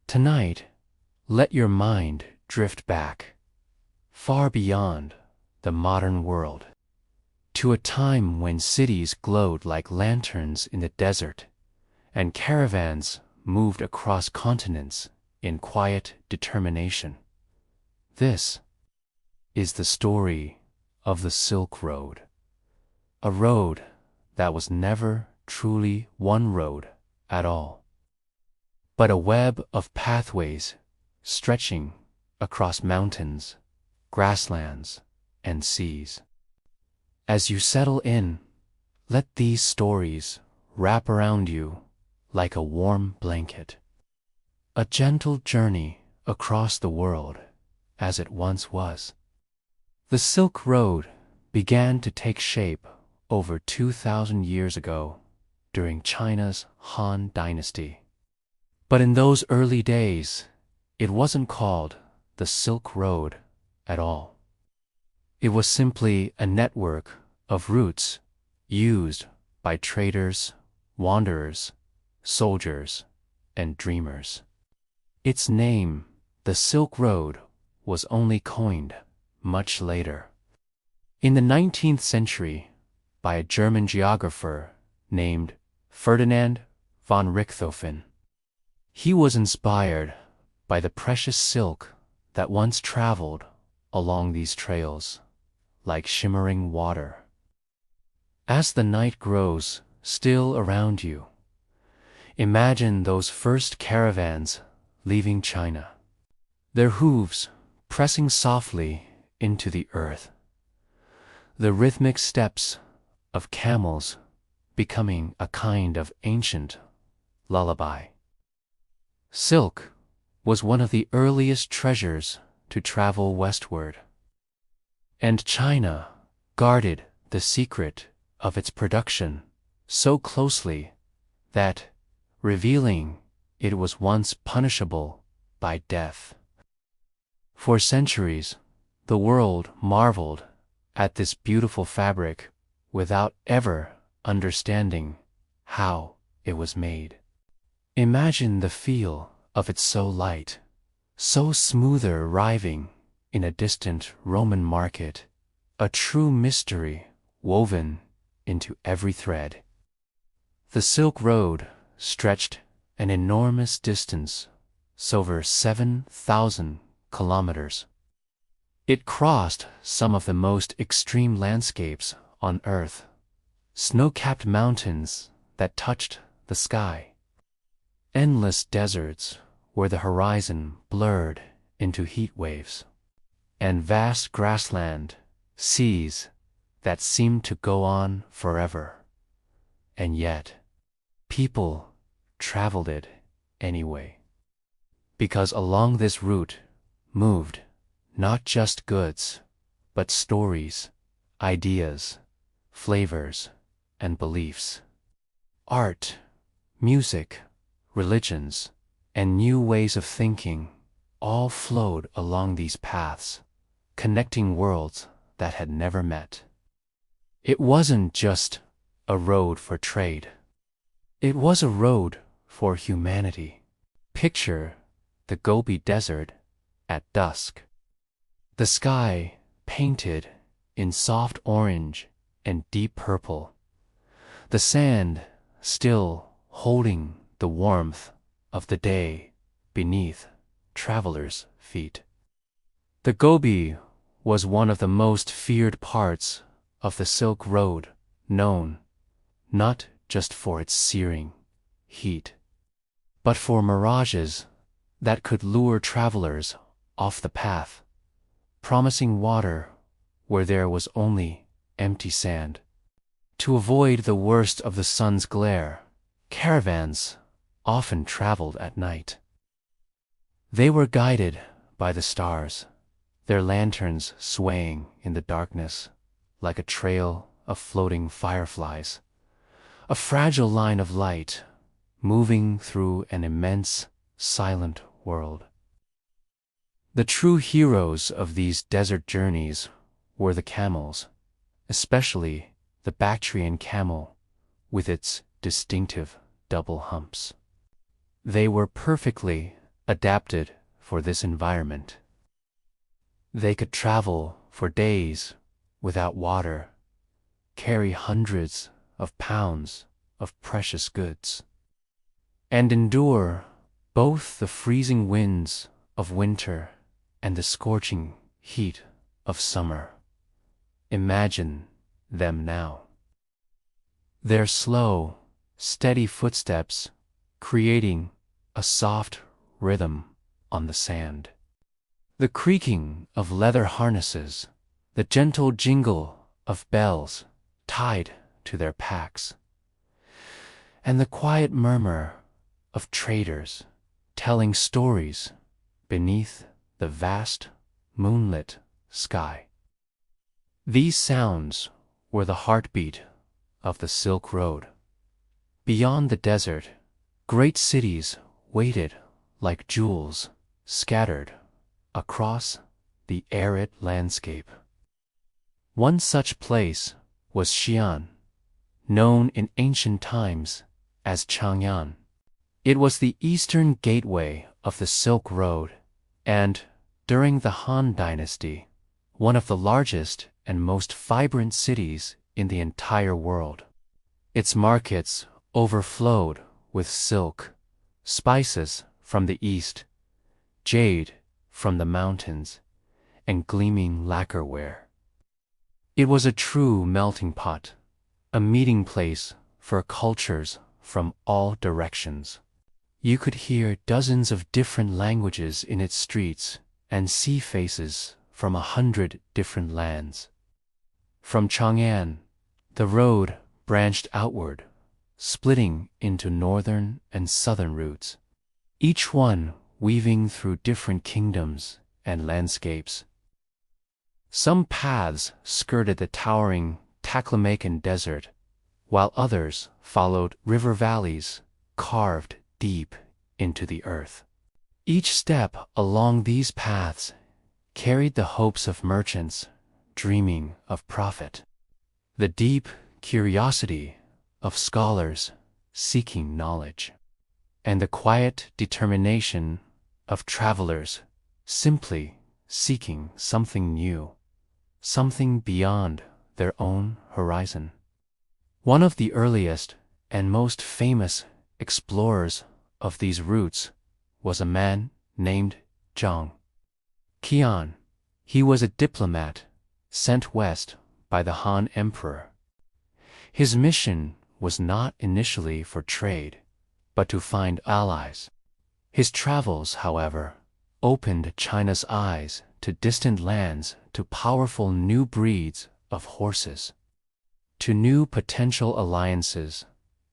Tonight, let your mind drift back, far beyond the modern world, to a time when cities glowed like lanterns in the desert, and caravans moved across continents in quiet determination. This is the story of the Silk Road, a road that was never truly one road at all, but a web of pathways stretching across mountains, grasslands, and seas. As you settle in, let these stories wrap around you like a warm blanket. A gentle journey across the world as it once was. The Silk Road began to take shape over 2,000 years ago during China's Han Dynasty. But in those early days, it wasn't called the Silk Road at all. It was simply a network of routes used by traders, wanderers, soldiers, and dreamers. Its name, the Silk Road, was only coined much later, in the 19th century, by a German geographer named Ferdinand von Richthofen. He was inspired by the precious silk that once traveled along these trails, like shimmering water. As the night grows still around you, imagine those first caravans leaving China, their hooves pressing softly into the earth, the rhythmic steps of camels becoming a kind of ancient lullaby. Silk was one of the earliest treasures to travel westward, and China guarded the secret of its production so closely that revealing it was once punishable by death. For centuries, the world marveled at this beautiful fabric without ever understanding how it was made. Imagine the feel of it, so light, so smoother, arriving in a distant Roman market, a true mystery woven into every thread. The Silk Road stretched an enormous distance, over 7,000 kilometers. It crossed some of the most extreme landscapes on Earth, snow-capped mountains that touched the sky, endless deserts where the horizon blurred into heat waves, and vast grassland seas that seemed to go on forever. And yet, people traveled it anyway, because along this route moved not just goods, but stories, ideas, flavors, and beliefs. Art, music, religions, and new ways of thinking all flowed along these paths, connecting worlds that had never met. It wasn't just a road for trade. It was a road for humanity. Picture the Gobi Desert at dusk. The sky painted in soft orange and deep purple. The sand still holding the warmth of the day beneath travelers' feet. The Gobi was one of the most feared parts of the Silk Road, known not just for its searing heat, but for mirages that could lure travelers off the path, promising water where there was only empty sand. To avoid the worst of the sun's glare, caravans often traveled at night. They were guided by the stars, their lanterns swaying in the darkness like a trail of floating fireflies, a fragile line of light moving through an immense, silent world. The true heroes of these desert journeys were the camels, especially the Bactrian camel with its distinctive double humps. They were perfectly adapted for this environment. They could travel for days without water, carry hundreds of pounds of precious goods, and endure both the freezing winds of winter and the scorching heat of summer. Imagine them now. Their slow, steady footsteps creating a soft rhythm on the sand. The creaking of leather harnesses, the gentle jingle of bells tied to their packs, and the quiet murmur of traders telling stories beneath the vast moonlit sky. These sounds were the heartbeat of the Silk Road. Beyond the desert, great cities waited like jewels scattered across the arid landscape. One such place was Xi'an, known in ancient times as Chang'an. It was the eastern gateway of the Silk Road and, during the Han Dynasty, one of the largest and most vibrant cities in the entire world. Its markets overflowed with silk, spices from the east, jade from the mountains, and gleaming lacquerware. It was a true melting pot, a meeting place for cultures from all directions. You could hear dozens of different languages in its streets and see faces from 100 different lands. From Chang'an, the road branched outward, splitting into northern and southern routes, each one weaving through different kingdoms and landscapes. Some paths skirted the towering Taklamakan Desert, while others followed river valleys carved deep into the earth. Each step along these paths carried the hopes of merchants dreaming of profit, the deep curiosity of scholars seeking knowledge, and the quiet determination of travelers simply seeking something new, something beyond their own horizon. One of the earliest and most famous explorers of these routes was a man named Zhang Qian. He was a diplomat sent west by the Han Emperor. His mission was not initially for trade, but to find allies. His travels, however, opened China's eyes to distant lands, to powerful new breeds of horses, to new potential alliances,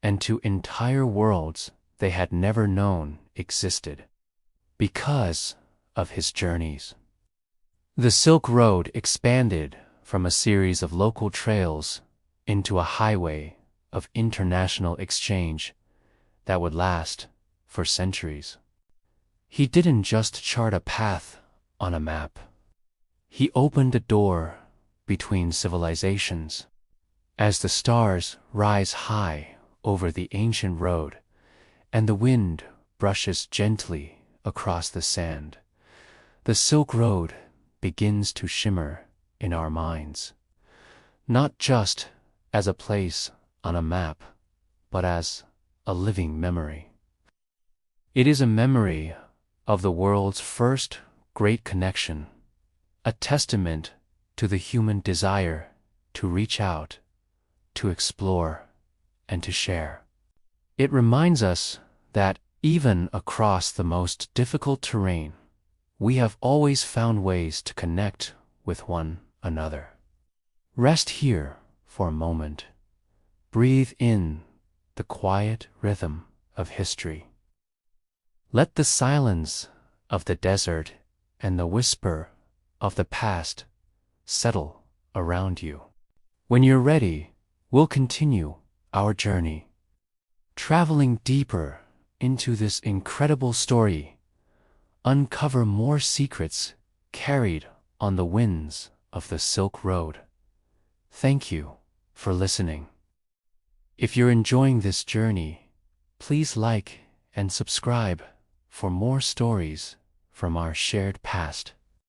and to entire worlds they had never known existed. Because of his journeys, the Silk Road expanded from a series of local trails into a highway of international exchange that would last for centuries. He didn't just chart a path on a map. He opened a door between civilizations. As the stars rise high over the ancient road and the wind brushes gently across the sand, the Silk Road begins to shimmer in our minds, not just as a place on a map, but as a living memory. It is a memory of the world's first great connection, a testament to the human desire to reach out, to explore, and to share. It reminds us that even across the most difficult terrain, we have always found ways to connect with one another. Rest here for a moment. Breathe in the quiet rhythm of history. Let the silence of the desert and the whisper of the past settle around you. When you're ready, we'll continue our journey, traveling deeper into this incredible story, uncover more secrets carried on the winds of the Silk Road. Thank you for listening. If you're enjoying this journey, please like and subscribe for more stories from our shared past.